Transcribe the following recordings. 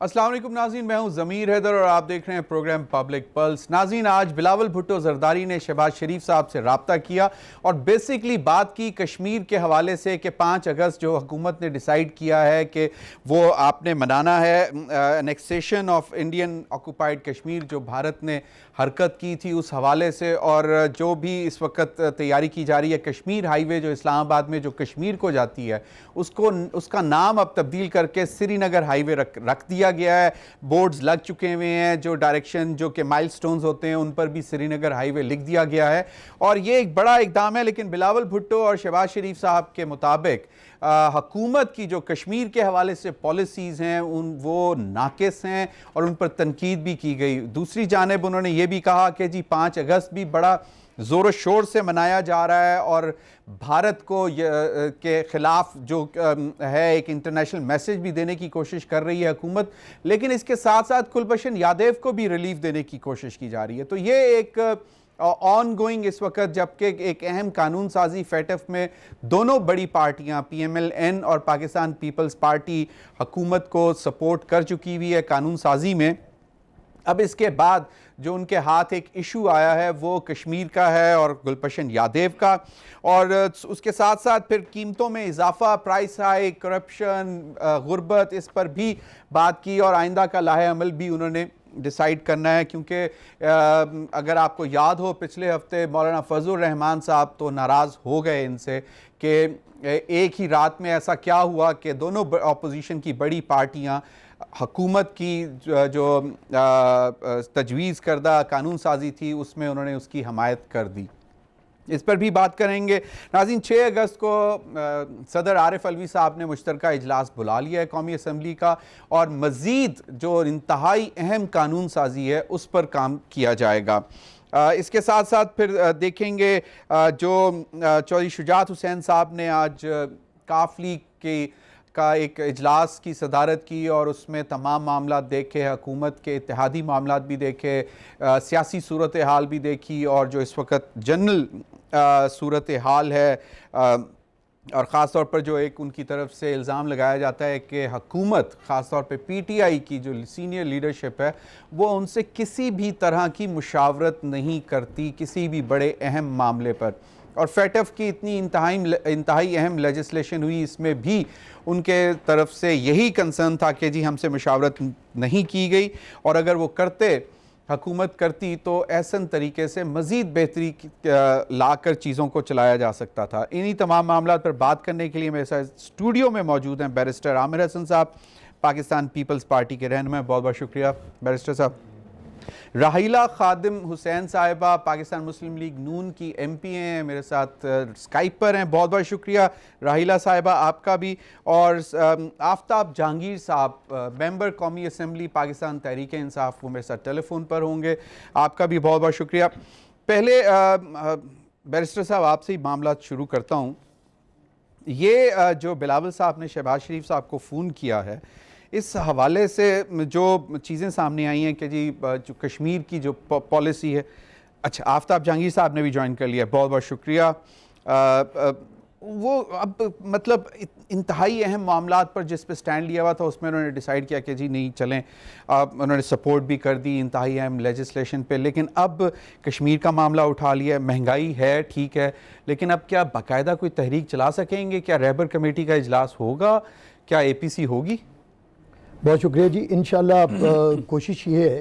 अस्सलाम वालेकुम नाज़रीन, मैं हूं ज़मीर हैदर और आप देख रहे हैं प्रोग्राम पब्लिक पल्स। नाज़रीन, आज बिलावल भुट्टो ज़रदारी ने शहबाज शरीफ साहब से रब्ता किया और बेसिकली बात की कश्मीर के हवाले से कि 5 अगस्त जो हुकूमत ने डिसाइड किया है कि वो आपने मनाना है annexation of Indian occupied Kashmir, जो भारत ने हरकत की थी उस हवाले से, और जो भी इस वक्त तैयारी की जा रही है कश्मीर हाईवे जो इस्लामाबाद में जो कश्मीर को जाती है उसका नाम अब तब्दील करके श्रीनगर हाईवे रख दिया गया है। बोर्ड्स लग चुके हुए हैं, जो डायरेक्शन जो कि माइलस्टोन्स होते हैं उन पर भी श्रीनगर हाईवे लिख दिया गया है और ये एक बड़ा इकदाम है। लेकिन बिलावल भुट्टो और शहबाज शरीफ साहब के मुताबिक हुकूमत की जो कश्मीर के हवाले से पॉलिसीज़ हैं वो नाकिस हैं और उन पर तनकीद भी की गई। दूसरी जानिब उन्होंने ये भी कहा कि जी 5 अगस्त भी बड़ा ज़ोर शोर से मनाया जा रहा है और भारत को के ख़िलाफ़ जो है एक इंटरनेशनल मैसेज भी देने की कोशिश कर रही है हुकूमत, लेकिन इसके साथ साथ कुलभूषण यादव को भी रिलीफ देने की कोशिश की जा रही है। तो ये एक ऑन गोइंग इस वक्त, जबकि एक अहम कानून साजी फैटफ में दोनों बड़ी पार्टियां PMLN और पाकिस्तान पीपल्स पार्टी हुकूमत को सपोर्ट कर चुकी हुई है कानून साजी में। अब इसके बाद जो उनके हाथ एक इशू आया है वो कश्मीर का है और गुलभूषण यादव का, और उसके साथ साथ फिर कीमतों में इजाफा, प्राइस हाइक, करप्शन, गुर्बत, इस पर भी बात की और आइंदा का लाहे अमल भी उन्होंने डिसाइड करना है। क्योंकि अगर आपको याद हो पिछले हफ्ते मौलाना फजलुर रहमान साहब तो नाराज़ हो गए इनसे कि एक ही रात में ऐसा क्या हुआ कि दोनों अपोजिशन की बड़ी पार्टियां हुकूमत की जो तजवीज़ करदा कानून साजी थी उसमें उन्होंने उसकी हमायत कर दी। इस पर भी बात करेंगे। नाज़रीन, 6 अगस्त को सदर आरिफ अलवी साहब ने मुश्तरका इजलास बुला लिया है कौमी असम्बली का और मज़ीद जो इंतहाई अहम कानून साजी है उस पर काम किया जाएगा। इसके साथ साथ फिर देखेंगे जो चौधरी शुजात हुसैन साहब ने आज काफ लीग का एक इजलास की सदारत की और उसमें तमाम मामला देखे, हुकूमत के इत्तेहादी मामला भी देखे, सियासी सूरत हाल भी देखी और जो इस वक्त जनरल सूरत हाल है, और ख़ास तौर पर जो एक उनकी तरफ से इल्ज़ाम लगाया जाता है कि हुकूमत ख़ास तौर पे PTI की जो सीनियर लीडरशिप है वो उनसे किसी भी तरह की मुशावरत नहीं करती किसी भी बड़े अहम मामले पर। और फैटफ की इतनी इंतहाई अहम लेजिस्लेशन हुई, इसमें भी उनके तरफ से यही कंसर्न था कि जी हमसे मुशावरत नहीं की गई और अगर वो करते, हुकूमत करती तो ऐसन तरीके से मज़ीद बेहतरी लाकर चीज़ों को चलाया जा सकता था। इन्हीं तमाम मामला पर बात करने के लिए मेरे साथ स्टूडियो में मौजूद हैं बैरिस्टर आमिर हसन साहब, पाकिस्तान पीपल्स पार्टी के रहनुमा। बहुत बहुत शुक्रिया बैरिस्टर साहब। राहिला खादिम हुसैन साहिबा, पाकिस्तान मुस्लिम लीग नून की MP हैं, मेरे साथ स्काइप पर हैं। बहुत बहुत शुक्रिया राहिला साहिबा आपका भी। और आफ्ताब जहांगीर साहब, मेंबर कौमी असम्बली पाकिस्तान तहरीक इंसाफ, वो मेरे साथ टेलीफोन पर होंगे, आपका भी बहुत बहुत शुक्रिया। पहले बैरिस्टर साहब आपसे ही मामला शुरू करता हूँ। ये जो बिलावल साहब ने शहबाज शरीफ साहब को फ़ोन किया है, इस हवाले से जो चीज़ें सामने आई हैं कि जी जो कश्मीर की जो पॉलिसी है। अच्छा, आफ्ताब जहांगीर साहब ने भी ज्वाइन कर लिया, बहुत बहुत शुक्रिया। वो अब मतलब इंतहाई अहम मामलात पर जिस पे स्टैंड लिया हुआ था उसमें उन्होंने डिसाइड किया कि जी नहीं चलें, उन्होंने सपोर्ट भी कर दी इंतहाई अहम लेजिस्लेशन पे। लेकिन अब कश्मीर का मामला उठा लिया, महंगाई है ठीक है, लेकिन अब क्या बाकायदा कोई तहरीक चला सकेंगे? क्या रहबर कमेटी का इजलास होगा? क्या APC होगी? बहुत शुक्रिया जी। इंशाल्लाह कोशिश ये है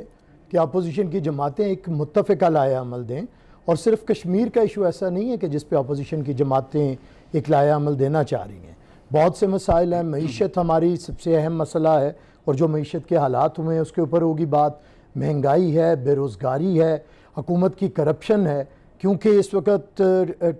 कि अपोजिशन की जमातें एक मुत्तफ़िका लाया अमल दें, और सिर्फ कश्मीर का इशू ऐसा नहीं है कि जिस पे अपोजिशन की जमातें एक लाया अमल देना चाह रही हैं। बहुत से मसाइल हैं, मईशत हमारी सबसे अहम मसला है और जो मईशत के हालात हुए हैं उसके ऊपर होगी बात। महंगाई है, बेरोज़गारी है, हुकूमत की करप्शन है, क्योंकि इस वक्त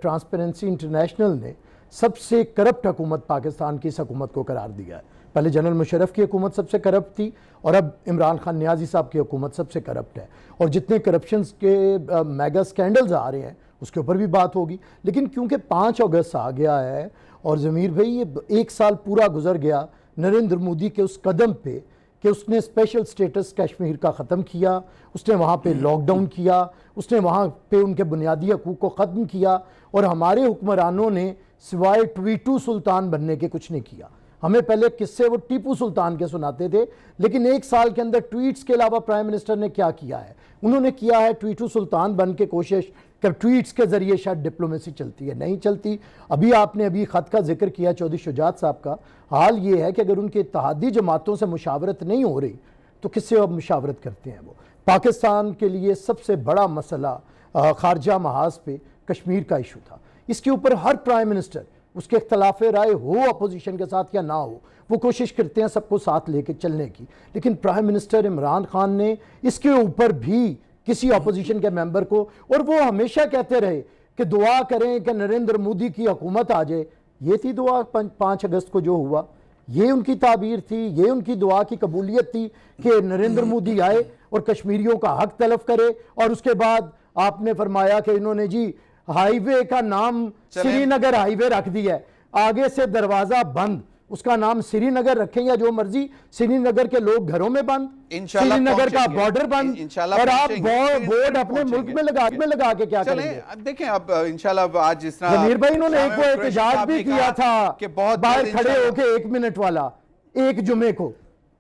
ट्रांसपेरेंसी इंटरनेशनल ने सबसे करप्ट हुकूमत पाकिस्तान की इस हुकूमत को करार दिया है। पहले जनरल मुशर्रफ की हुकूमत सबसे करप्ट थी और अब इमरान खान नियाज़ी साहब की हुकूमत सबसे करप्ट है। और जितने करप्शन के मेगा स्कैंडल्स आ रहे हैं उसके ऊपर भी बात होगी। लेकिन क्योंकि 5 अगस्त आ गया है और ज़मीर भाई ये 1 साल पूरा गुजर गया नरेंद्र मोदी के उस कदम पे कि उसने स्पेशल स्टेटस कश्मीर का ख़त्म किया, उसने वहाँ पे लॉकडाउन किया, उसने वहाँ पे उनके बुनियादी हकूक़ को ख़त्म किया और हमारे हुक्मरानों ने सिवाय ट्वीटू सुल्तान बनने के कुछ नहीं किया। हमें पहले किस्से वो टीपू सुल्तान के सुनाते थे, लेकिन एक साल के अंदर ट्वीट्स के अलावा प्राइम मिनिस्टर ने क्या किया है? उन्होंने किया है टीपू सुल्तान बन के कोशिश कि ट्वीट्स के जरिए शायद डिप्लोमेसी चलती है, नहीं चलती। अभी ख़त का जिक्र किया चौधरी शुजात साहब का। हाल ये है कि अगर उनके इत्तेहादी जमातों से मुशावरत नहीं हो रही तो किससे अब मुशावरत करते हैं? वो पाकिस्तान के लिए सबसे बड़ा मसला खारजा महाज पे कश्मीर का इशू था। इसके ऊपर हर प्राइम मिनिस्टर, उसके इख्तलाफ राय हो अपोजिशन के साथ या ना हो, वो कोशिश करते हैं सबको साथ लेके चलने की। लेकिन प्राइम मिनिस्टर इमरान खान ने इसके ऊपर भी किसी अपोजिशन के मेंबर को, और वो हमेशा कहते रहे कि दुआ करें कि नरेंद्र मोदी की हुकूमत आ जाए। ये थी दुआ 5 अगस्त को जो हुआ, ये उनकी ताबीर थी, ये उनकी दुआ की कबूलियत थी कि नरेंद्र मोदी आए और कश्मीरियों का हक तलब करे। और उसके बाद आपने फरमाया कि इन्होंने जी हाईवे का नाम श्रीनगर हाईवे रख दिया है, आगे से दरवाजा बंद, उसका नाम श्रीनगर रखें या जो मर्जी, श्रीनगर के लोग घरों में बंद, श्रीनगर का बॉर्डर बंद, और आप बोर्ड अपने मुल्क में लगा के क्या करेंगे? अब देखें, अब इंशाल्लाह आज जिस तरह जमीर भाई इन्होंने एक एहतजाज भी किया था कि बहुत बाहर खड़े होके 1 मिनट वाला, एक जुमे को,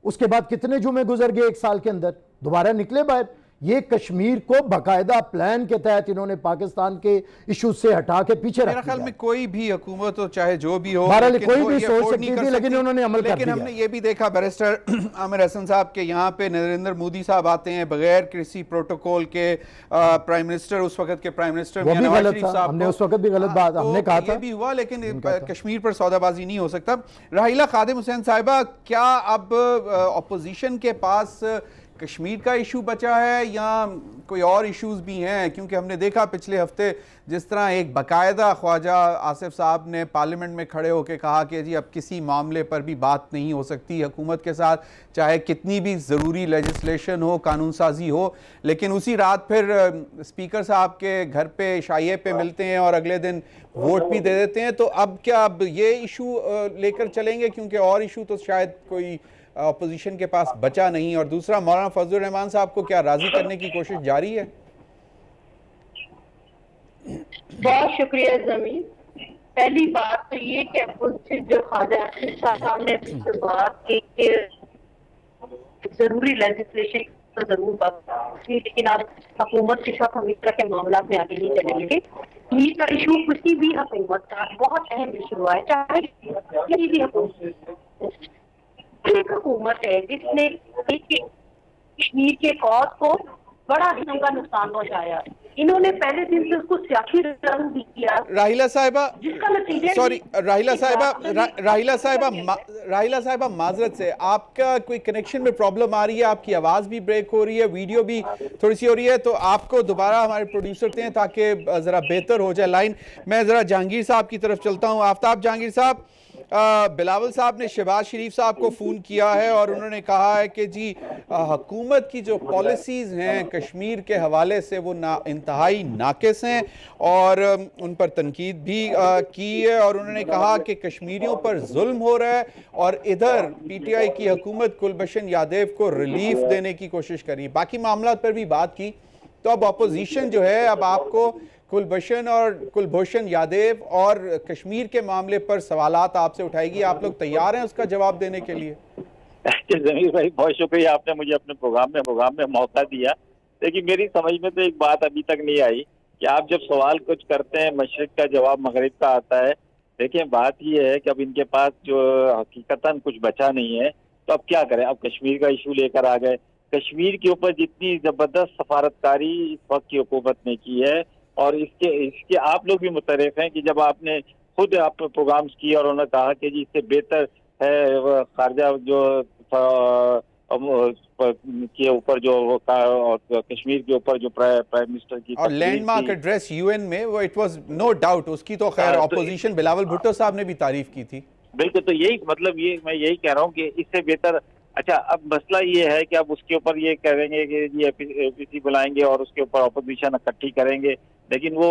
उसके बाद कितने जुमे गुजर गए 1 साल के अंदर, दोबारा निकले बाहर। ये कश्मीर को बाकायदा प्लान के तहत इन्होंने पाकिस्तान के इशू से हटा के पीछे रखा। मेरा ख्याल में कोई भी हुकूमत हो, चाहे जो भी हो, कोई भी सोच सकती थी, लेकिन उन्होंने अमल कर दिया। लेकिन हमने ये भी देखा बैरिस्टर आमिर हसन साहब के यहाँ पे नरेंद्र मोदी साहब आते हैं बगैर किसी प्रोटोकॉल के। प्राइम मिनिस्टर, उस वक्त के प्राइम मिनिस्टर नवाज शरीफ साहब, हमने उस वक्त भी गलत बात हमने कहा था, ये भी हुआ, लेकिन कश्मीर पर सौदाबाजी नहीं हो सकता। राहिला खादिम हुसैन साहिबा, क्या अब अपोजिशन के पास कश्मीर का इशू बचा है या कोई और इश्यूज भी हैं? क्योंकि हमने देखा पिछले हफ्ते जिस तरह एक बाकायदा ख्वाजा आसिफ साहब ने पार्लियामेंट में खड़े होकर कहा कि जी अब किसी मामले पर भी बात नहीं हो सकती हुकूमत के साथ, चाहे कितनी भी ज़रूरी लेजिस्लेशन हो, कानून साजी हो। लेकिन उसी रात फिर स्पीकर साहब के घर पे शाइए पे मिलते हैं और अगले दिन वोट भी दे देते हैं। तो अब क्या अब ये इशू लेकर चलेंगे? क्योंकि और इशू तो शायद कोई अपोजिशन के पास बचा नहीं। और दूसरा, मौलाना फजलुर रहमान साहब को क्या राजी करने की कोशिश जारी है? बहुत शुक्रिया जमीन। पहली बात तो ये कि अपोजिशन जो ख्वाजा साहब ने बात की जरूरी लेजिस्लेशन तो जरूर बात की, लेकिन आप हुकूमत के साथ हम इस तरह के मामला में आगे नहीं चलेंगे। ये का इशू किसी भी हुकूमत का बहुत अहम इशू है, चाहे किसी भी हुकूमत है जिसने कश्मीर के कौज को बड़ा किस्म का नुकसान पहुंचाया। इन्होंने पहले दिन से उसको सियासी रंग भी किया। राहिला साहिबा, जिसका नतीजा, सॉरी राहिला साहिबा माजरत से, आपका कोई कनेक्शन में प्रॉब्लम आ रही है, आपकी आवाज भी ब्रेक हो रही है, वीडियो भी थोड़ी सी हो रही है, तो आपको दोबारा हमारे प्रोड्यूसर दें ताकि जरा बेहतर हो जाए लाइन। मैं जरा जहांगीर साहब की तरफ चलता हूँ। आफ्ताब जहांगीर साहब, बिलावल साहब ने शहबाज शरीफ साहब को फ़ोन किया है और उन्होंने कहा है कि जी हुकूमत की जो पॉलिसीज़ हैं कश्मीर के हवाले से वो इंतहाई नाकिस हैं और उन पर तनकीद भी की है। और उन्होंने कहा कि कश्मीरियों पर जुल्म हो रहा है और इधर पीटीआई की हुकूमत कुलभूषण यादव को रिलीफ देने की कोशिश करी। बाकी मामला पर भी बात की। तो अब अपोजिशन जो है, अब आपको कुलभूषण यादव और कश्मीर के मामले पर सवालात आपसे उठाएगी। आप लोग तैयार हैं उसका जवाब देने के लिए? जमीर भाई, बहुत शुक्रिया, आपने मुझे अपने प्रोग्राम में मौका दिया। लेकिन मेरी समझ में तो एक बात अभी तक नहीं आई कि आप जब सवाल कुछ करते हैं मशरिक का जवाब मगरिब का आता है। देखिए, बात ये है कि अब इनके पास जो हकीकतन कुछ बचा नहीं है, तो अब क्या करें? अब कश्मीर का इशू लेकर आ गए। कश्मीर के ऊपर जितनी जबरदस्त सफारतकारी इस वक्त की हुकूमत ने की है, और इसके आप लोग भी मुतरफ हैं कि जब आपने खुद आप प्रोग्राम्स किए और उन्होंने कहा कि जी इससे बेहतर है खारजा जो के ऊपर जो कश्मीर के ऊपर जो प्राइम मिनिस्टर की और लैंडमार्क एड्रेस यूएन में, वो इट वाज नो डाउट, उसकी तो खैर ऑपोजिशन बिलावल भुट्टो साहब ने भी तारीफ की थी। बिल्कुल, तो यही मतलब ये मैं यही कह रहा हूँ कि इससे बेहतर। अच्छा, अब मसला ये है कि अब उसके ऊपर ये करेंगे कि ये एपीसी बुलाएंगे और उसके ऊपर अपोजिशन इकट्ठी करेंगे, लेकिन वो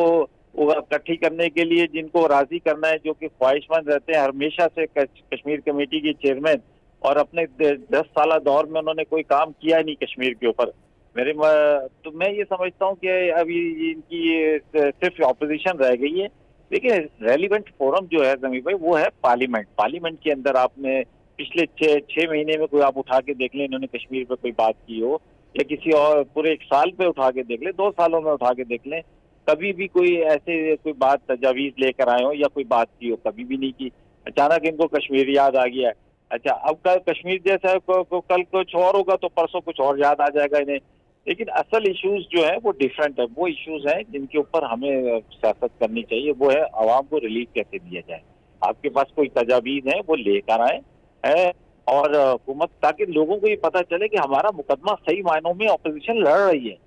इकट्ठी करने के लिए जिनको राजी करना है, जो कि ख्वाहिशमंद रहते हैं हमेशा से कश्मीर कमेटी के चेयरमैन, और अपने 10 साल दौर में उन्होंने कोई काम किया नहीं कश्मीर के ऊपर। तो मैं ये समझता हूँ कि अभी इनकी सिर्फ अपोजिशन रह गई है। देखिए रेलिवेंट फोरम जो है जमीर भाई वो है पार्लियामेंट। पार्लियामेंट के अंदर आपने पिछले छह महीने में कोई आप उठा के देख लें, इन्होंने कश्मीर पे कोई बात की हो, या किसी और पूरे एक साल पे उठा के देख लें, 2 सालों में उठा के देख लें, कभी भी कोई ऐसे कोई बात तजावीज लेकर आए हो या कोई बात की हो, कभी भी नहीं की। अचानक इनको कश्मीर याद आ गया। अच्छा, अब कल कश्मीर जैसा कल कुछ और होगा तो परसों कुछ और याद आ जाएगा इन्हें। लेकिन असल इश्यूज जो है वो डिफरेंट है। वो इश्यूज हैं जिनके ऊपर हमें सियासत करनी चाहिए। वो है आवाम को रिलीफ कैसे दिया जाए। आपके पास कोई तजावीज है वो लेकर आए है, और हुकूमत, ताकि लोगों को ये पता चले कि हमारा मुकदमा सही मायनों में ऑपोजिशन लड़ रही है।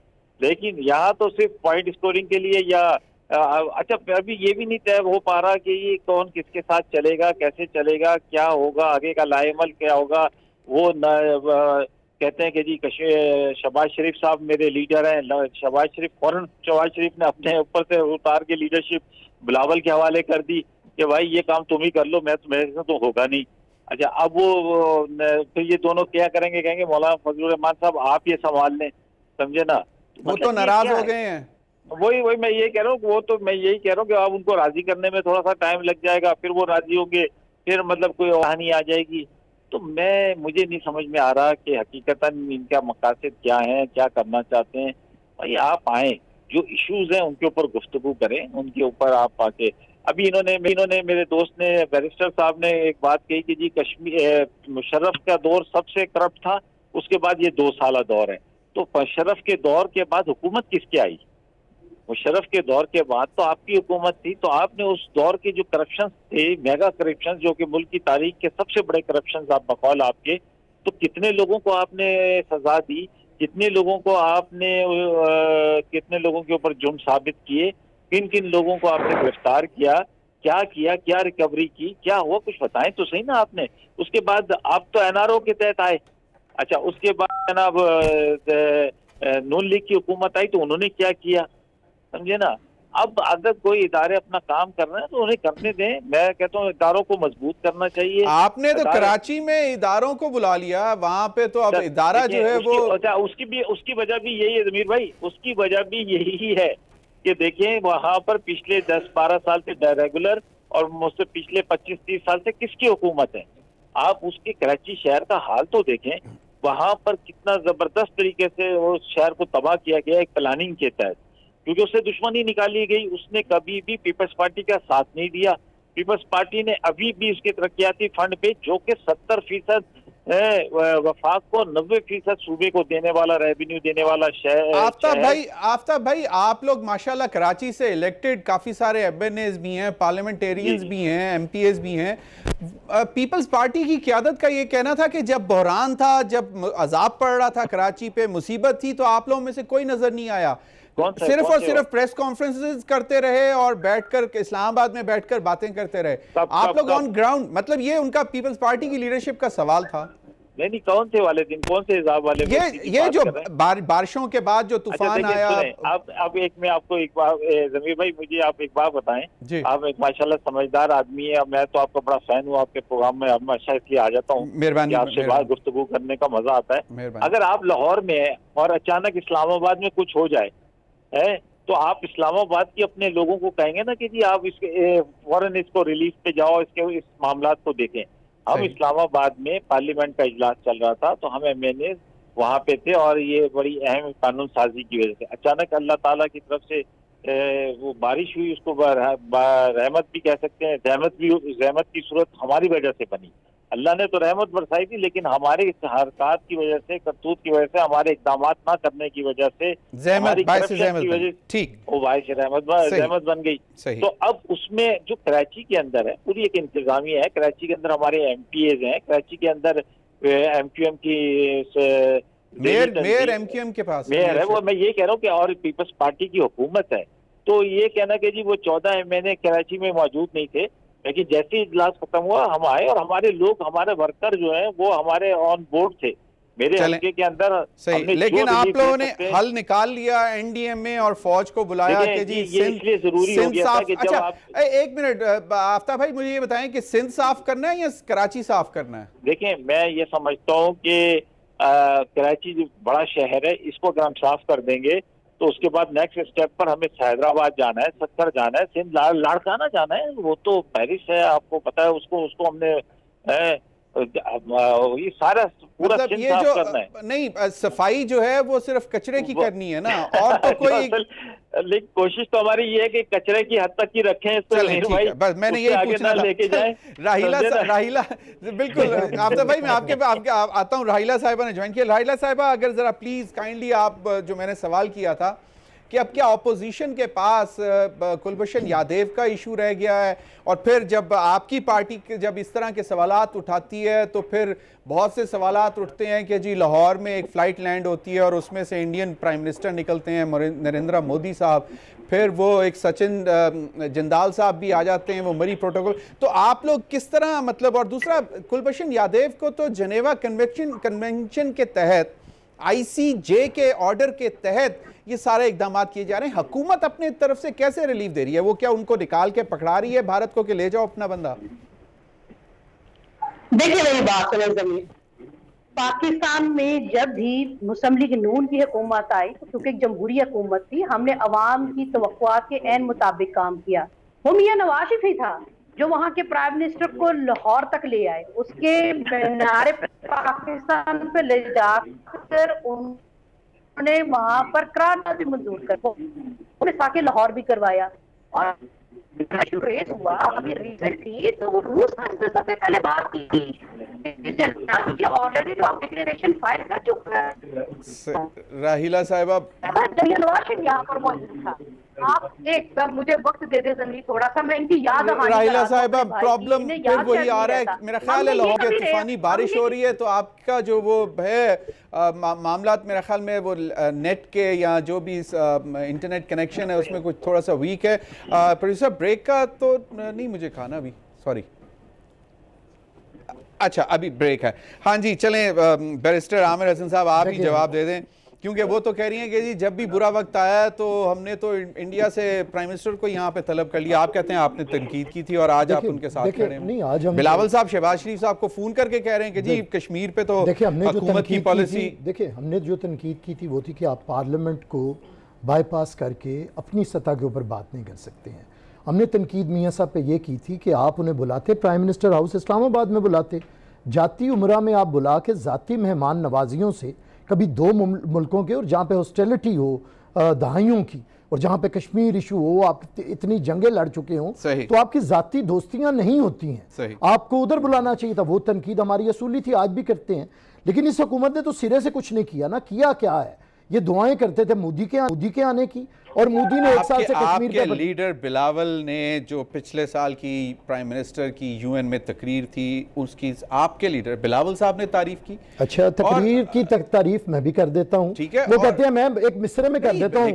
लेकिन यहाँ तो सिर्फ पॉइंट स्कोरिंग के लिए या अच्छा, अभी ये भी नहीं तय हो पा रहा कि ये कौन किसके साथ चलेगा, कैसे चलेगा, क्या होगा, आगे का लाएमल क्या होगा। वो न कहते हैं कि जी शहबाज शरीफ साहब मेरे लीडर हैं। शहबाज शरीफ ने अपने ऊपर से उतार के लीडरशिप बिलावल के हवाले कर दी कि भाई ये काम तुम ही कर लो, मैं मेरे से तो होगा नहीं। अच्छा, अब वो फिर ये दोनों क्या करेंगे, कहेंगे मौलाना फजलुर रहमान साहब आप ये संभाल लें, समझे ना। वो तो नाराज हो गए हैं। वही मैं ये कह रहा हूँ, वो तो मैं यही कह रहा हूँ कि अब उनको राजी करने में थोड़ा सा टाइम लग जाएगा, फिर वो राजी होंगे, फिर मतलब कोई कहानी आ जाएगी। तो मुझे नहीं समझ में आ रहा कि हकीकतन इनका मकासद क्या है, क्या करना चाहते हैं। भाई आप आए, जो इश्यूज हैं उनके ऊपर गुफ्तगू करें, उनके ऊपर आप आके। अभी इन्होंने मेरे दोस्त ने, बैरिस्टर साहब ने एक बात कही कि जी कश्मीर मुशर्रफ का दौर सबसे करप्ट था, उसके बाद ये 2 साल दौर है। तो मुशर्रफ के दौर के बाद हुकूमत किसकी आई? मुशर्रफ के दौर के बाद तो आपकी हुकूमत थी। तो आपने उस दौर के जो करप्शन थे, मेगा करप्शन, जो कि मुल्क की तारीख के सबसे बड़े करप्शन आप बकौल आपके, तो कितने लोगों को आपने सजा दी, कितने लोगों को आपने कितने लोगों के ऊपर जुर्म साबित किए, किन किन लोगों को आपने गिरफ्तार किया, क्या रिकवरी की, क्या हुआ, कुछ बताएं तो सही ना आपने। उसके बाद आप तो एनआरओ के तहत आए। अच्छा, उसके बाद जनाब नून लीग की हुकूमत आई तो उन्होंने क्या किया, समझे ना। अब अगर कोई इदारे अपना काम कर रहे हैं तो उन्हें करने दें। मैं कहता हूँ इदारों को मजबूत करना चाहिए। आपने तो कराची में इदारों को बुला लिया, वहां पे तो अब इदारा जो है वो, अच्छा, उसकी वजह भी यही है जमीर भाई, उसकी वजह भी यही है कि देखें वहां पर पिछले 10-12 साल से रेगुलर और मुझसे पिछले 25-30 साल से किसकी हुकूमत है। आप उसके कराची शहर का हाल तो देखें, वहां पर कितना जबरदस्त तरीके से वो शहर को तबाह किया गया एक प्लानिंग के तहत, क्योंकि उससे दुश्मनी निकाली गई। उसने कभी भी पीपल्स पार्टी का साथ नहीं दिया। पीपल्स पार्टी ने अभी भी उसके तरक्याती फंड पे, जो कि 70% वफाक को 90% सूबे को देने वाला, रेवेन्यू देने वाला शहर। आफ्ताब भाई आप लोग माशाल्लाह कराची से इलेक्टेड काफी सारे एमएनएस भी हैं, पार्लियामेंटेरियंस भी हैं, एमपीएस भी हैं। पीपल्स पार्टी की क़यादत का ये कहना था कि जब बहरान था, जब अजाब पड़ रहा था कराची पे, मुसीबत थी, तो आप लोगों में से कोई नजर नहीं आया, सिर्फ और सिर्फ प्रेस कॉन्फ्रेंसेस करते रहे और बैठकर इस्लामाबाद में बैठकर बातें करते रहे। आप लोग ऑन ग्राउंड, मतलब ये उनका पीपल्स पार्टी की लीडरशिप का सवाल था। नहीं, कौन से वाले दिन, कौन से हिसाब वाले? ये जो बारिशों के बाद जो तूफान आया। अब मैं आपको एक बार, जमीर भाई मुझे आप एक बात बताएं। आप एक माशाल्लाह समझदार आदमी है, मैं तो आपका बड़ा फैन हूँ, आपके प्रोग्राम में हमेशा इसलिए आ जाता हूँ, मेहरबानी, आपसे बात गुफ्तगू करने का मजा आता है। अगर आप लाहौर में है और अचानक इस्लामाबाद में कुछ हो जाए है, तो आप इस्लामाबाद के अपने लोगों को कहेंगे ना कि जी आप इसके फौरन इसको रिलीफ पे जाओ, इस मामला को देखें। हम इस्लामाबाद में पार्लियामेंट का इजलास चल रहा था, तो हम एमएनए वहां पे थे, और ये बड़ी अहम कानून साजी की वजह से अचानक अल्लाह ताला की तरफ से वो बारिश हुई, उसको रहमत भी कह सकते हैं, रहमत की सूरत हमारी वजह से बनी। अल्लाह ने तो रहमत बरसाई थी, लेकिन हमारे हरकत की वजह से, करतूत की वजह से, हमारे इकदाम ना करने की वजह से, हमारी करप्शन की वजह से वो बाइस रहमत बन गई। तो अब उसमें जो कराची के अंदर है, पूरी एक इंतजामिया है। कराची के अंदर हमारे एमपीएज हैं, कराची के अंदर एमक्यूएम की मेयर एमक्यूएम के पास मेयर है। वो मैं ये कह रहा हूँ कि और पीपल्स पार्टी की हुकूमत है, तो ये कहना कि जी वो 14 एमएनए कराची में मौजूद नहीं थे, लेकिन जैसे ही इजलास खत्म हुआ हम आए और हमारे लोग, हमारे वर्कर जो हैं वो हमारे ऑन बोर्ड थे मेरे हल्के के अंदर। सही, लेकिन आप लोगों ने हल निकाल लिया, एनडीएमए और फौज को बुलाया कि जी इसलिए जरूरी हो गया था कि जब आप। एक मिनट आफ्ताब भाई, मुझे ये बताएं कि सिंध साफ करना है या कराची साफ करना है? देखिए, मैं ये समझता हूँ कि कराची जो बड़ा शहर है, इसको अगर हम साफ कर देंगे तो उसके बाद नेक्स्ट स्टेप पर हमें हैदराबाद जाना है, सक्कर जाना है, सिंध लाड़काना जाना है। वो तो पेरिस है, आपको पता है, उसको हमने ये सारा पूरा मतलब सिंध ये साफ जो करना है। नहीं, सफाई जो है वो सिर्फ कचरे की करनी है ना, और तो कोई लेकिन कोशिश तो हमारी ये है कि कचरे की हद तक ही रखें इसको। चलें, ठीक है, बस मैंने उससे यही आगे पूछना ना था। लेके जाएं। राहिला बिल्कुल आफ्ताब भाई, मैं आपके आता हूँ। राहिला साहिबा ने ज्वाइन किया। राहिला साहिबा, अगर जरा प्लीज काइंडली आप जो मैंने सवाल किया था कि अब क्या ऑपोजिशन के पास कुलभूषण यादव का इशू रह गया है, और फिर जब आपकी पार्टी जब इस तरह के सवालात उठाती है तो फिर बहुत से सवालात उठते हैं कि जी लाहौर में एक फ़्लाइट लैंड होती है और उसमें से इंडियन प्राइम मिनिस्टर निकलते हैं नरेंद्र मोदी साहब, फिर वो एक सचिन जिंदाल साहब भी आ जाते हैं, वो मरी प्रोटोकॉल। तो आप लोग किस तरह, मतलब, और दूसरा कुलभूषण यादव को तो जनेवा कन्वेंशन के तहत, आईसीजे के ऑर्डर के तहत ये सारे इकदाम किए जा रहे हैं। हुकूमत अपने तरफ से कैसे रिलीफ दे रही है? वो क्या उनको निकाल के पकड़ा रही है भारत को कि ले जाओ अपना बंदा? देखिए मेरी बात सुनो जमीन, पाकिस्तान में जब भी मुस्लिम लीग नून की हुकूमत आई तो क्योंकि एक जमहूरी हुकूमत थी, हमने अवाम की तवक्कुआत के ऐन मुताबिक काम किया। वो मियां नवाज शरीफ ही था जो वहां के प्राइम मिनिस्टर को लाहौर तक ले आए, उसके मीनारे पाकिस्तान पे ले जाकर उन्होंने वहां पर करारनामा भी मंजूर कर, उन्हें साके लाहौर भी करवाया। और हुआ अभी रिसेंटली तो रूस से पहले बात की थी, ऑलरेडी जो डिक्लेरेशन फाइल कर चुका है। राहिला साहिबा, यहाँ पर मौजूद था। आप एक मुझे वक्त दे दे जमीन थोड़ा सा, मैं इनकी याद। राहिला साहिबा, प्रॉब्लम फिर वही आ रहा है। मेरा ख्याल है लाहौर में तूफानी बारिश हो रही है, तो आपका जो वो है मामला, मेरा ख्याल में वो नेट के या जो भी इंटरनेट कनेक्शन है उसमें कुछ थोड़ा सा वीक है। प्रोड्यूसर, ब्रेक का तो नहीं मुझे खाना अभी, सॉरी। अच्छा, अभी ब्रेक है। हाँ जी, चलें बैरिस्टर आमिर हसन साहब, आप ही जवाब दे दें, क्योंकि वो तो कह रही हैं कि जी जब भी बुरा वक्त आया तो हमने तो इंडिया से प्राइम मिनिस्टर को यहाँ पे तलब कर लिया। आप कहते हैं आपने तनकीद की थी और आज आप उनके साथ खड़े हैं। बिलावल साहब शहबाज शरीफ साहब को फोन करके कह रहे हैं कि जी कश्मीर पे तो हुकूमत की पॉलिसी। देखिए, हमने जो तनकीद की थी वो थी कि आप पार्लियामेंट को बाईपास करके अपनी सतह के ऊपर बात नहीं कर सकते हैं। हमने तनकीद मियाँ साहब पे ये की थी कि आप उन्हें बुलाते, प्राइम मिनिस्टर हाउस इस्लामाबाद में बुलाते, जाती उमरा में आप बुला के ज़ाती मेहमान नवाजियों से, कभी दो मुल्कों के और जहाँ पे हॉस्टिलिटी हो दहाइयों की, और जहाँ पे कश्मीर इशू हो, आप इतनी जंगें लड़ चुके हों, तो आपकी ज़ाती दोस्तियाँ नहीं होती हैं, आपको उधर बुलाना चाहिए था। वो तनकीद हमारी असूली थी, आज भी करते हैं। लेकिन इस हुकूमत ने तो सिरे से कुछ नहीं किया ना। किया क्या है, ये दुआएं करते थे मोदी के आने की, और मोदी ने एक साल से कश्मीर के लीडर बिलावल ने जो पिछले साल की प्राइम मिनिस्टर की यूएन में तकरीर थी, उसकी आपके लीडर बिलावल साहब ने तारीफ की। अच्छा, तकरीर की तारीफ मैं भी कर देता हूं, ठीक है। वो कहते हैं मैं एक मिसरे में कर देता हूं,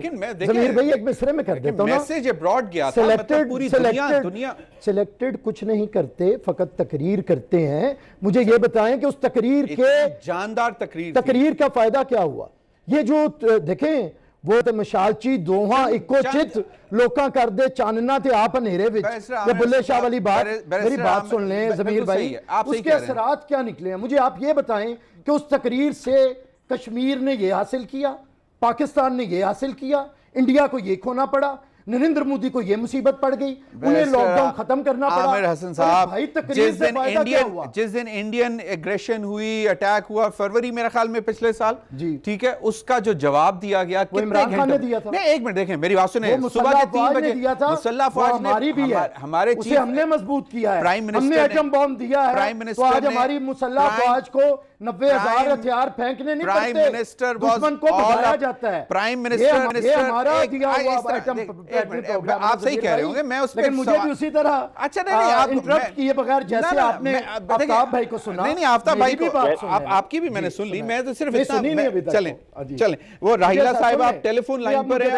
जमीर भाई एक मिसरे में कर देता हूं ना। मैसेज अब्रॉड गया था, मतलब पूरी दुनिया सिलेक्टेड कुछ नहीं करते, फकत तकरीर करते हैं। मुझे ये बताएं कि उस तकरीर के जानदार तकरीर का फायदा क्या हुआ? ये जो देखें, वो तो मशालची दोहा इको चित लोका कर दे चानना थे आप अंधेरे विच, ये बुल्ले शाह वाली बात। मेरी बात सुन लें जमीर भाई, उसके असरात क्या निकले हैं मुझे आप ये बताएं कि उस तकरीर से कश्मीर ने ये हासिल किया, पाकिस्तान ने ये हासिल किया, इंडिया को ये खोना पड़ा, नरेंद्र मोदी को ये मुसीबत पड़ गई, उन्हें लॉकडाउन खत्म करना पड़ा। आमिर हसन साहब, जिस दिन इंडियन एग्रेशन हुई, अटैक हुआ फरवरी मेरा ख्याल में पिछले साल, ठीक है, उसका जो जवाब दिया गया इमरान खान ने दिया था। नहीं, एक मिनट देखें, मेरी बात सुने। सुबह के 3 बजे दिया था, मुसल्लह फौज ने हमारी भी है, हमारे उसे हमने मजबूत किया है, प्राइम हमने मिनिस्टर एटम बॉम्ब दिया है, प्राइम तो मिनिस्टर आज हमारी मुसल्लह फौज को 90,000 हथियार फेंकने नहीं पड़ते, प्राइम मिनिस्टर दुश्मन को भगाया जाता है। प्राइम मिनिस्टर हमारा दिया हुआ एटम, आप सही कह रहे होंगे, मैं उस पर मुझे भी उसी तरह अच्छा नहीं आप इंटरप्ट किए बगैर जैसे आपने आफ्ताब भाई को सुना। नहीं आफ्ताब भाई को आपकी भी मैंने सुन ली, मैं तो सिर्फ इतना चलें वो राहिला साहिब आप टेलीफोन लाइन पर है,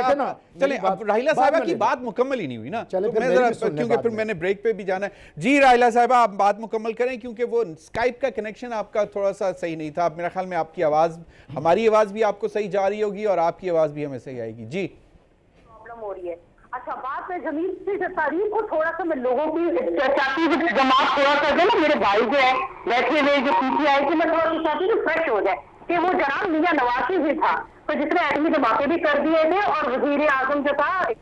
चलें अब राहिला साहिबा की बात मुकम्मल ही नहीं हुई ना, मैं जरा क्योंकि फिर मैंने ब्रेक पे भी जाना है। जी राहिला साहिबा आप बात मुकम्मल करें, क्योंकि वो स्काइप का कनेक्शन आपका थोड़ा सा सही नहीं था। मेरा ख्याल में आपकी आवाज, हमारी आवाज भी आपको सही जा रही होगी और आपकी आवाज भी हमें सही आएगी। जी प्रॉब्लम हो रही है। अच्छा, बात में जमीन से तारीफ को थोड़ा सा मैं लोगों की चाहती हूँ जमात थोड़ा सा जो ना मेरे भाई जो है बैठे हुए जो पीछे आए कि मैं थोड़ा सा चाहती हूँ फ्रेश हो जाए कि वो जनाब मियां नवाज शरीफ था तो जिसने एटमी धमाके भी कर दिए थे और वजीर आजम जो था आए